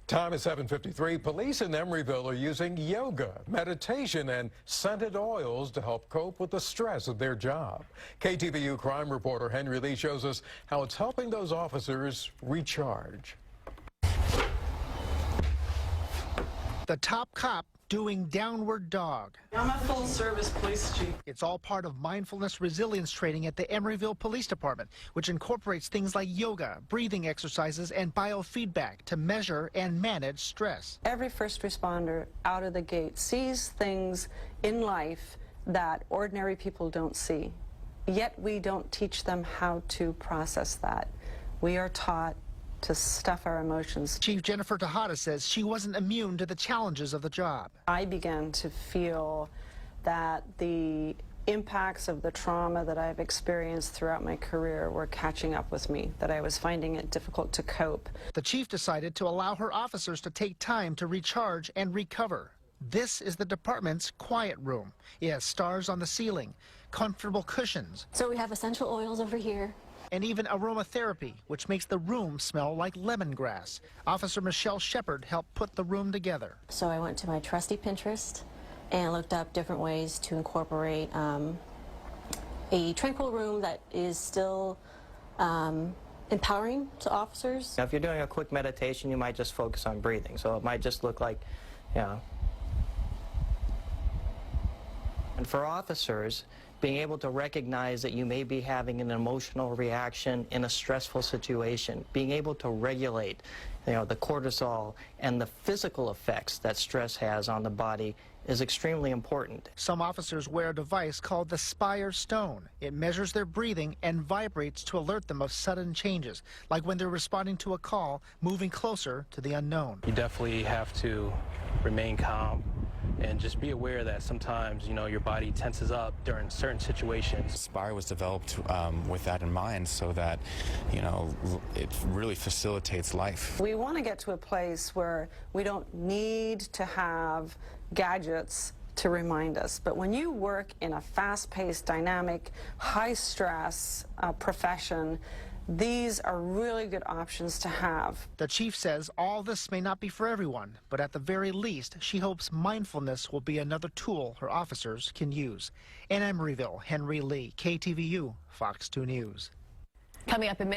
Time is 7:53. Police in Emeryville are using yoga, meditation, and scented oils to help cope with the stress of their job. KTVU crime reporter Henry Lee shows us how it's helping those officers recharge. The top cop doing downward dog. I'm a full-service police chief. It's all part of mindfulness resilience training at the Emeryville Police Department, which incorporates things like yoga, breathing exercises, and biofeedback to measure and manage stress. Every first responder out of the gate sees things in life that ordinary people don't see. Yet we don't teach them how to process that. We are taught to stuff our emotions. Chief Jennifer Tejada says she wasn't immune to the challenges of the job. I began to feel that the impacts of the trauma that I've experienced throughout my career were catching up with me, that I was finding it difficult to cope. The chief decided to allow her officers to take time to recharge and recover. This is the department's quiet room. It has stars on the ceiling, comfortable cushions. So we have essential oils over here. And even aromatherapy, which makes the room smell like lemongrass. Officer Michelle Shepard helped put the room together. So I went to my trusty Pinterest and looked up different ways to incorporate a tranquil room that is still empowering to officers. Now, if you're doing a quick meditation, you might just focus on breathing. So it might just look like, And for officers, being able to recognize that you may be having an emotional reaction in a stressful situation, being able to regulate, the cortisol and the physical effects that stress has on the body is extremely important. Some officers wear a device called the Spire Stone. It measures their breathing and vibrates to alert them of sudden changes, like when they're responding to a call, moving closer to the unknown. You definitely have to remain calm and just be aware that sometimes, your body tenses up during certain situations. Spire was developed with that in mind so that, it really facilitates life. We want to get to a place where we don't need to have gadgets to remind us. But when you work in a fast-paced, dynamic, high-stress profession, these are really good options to have. The chief says all this may not be for everyone, but at the very least, she hopes mindfulness will be another tool her officers can use. In Emeryville, Henry Lee, KTVU, Fox 2 News. Coming up in minutes.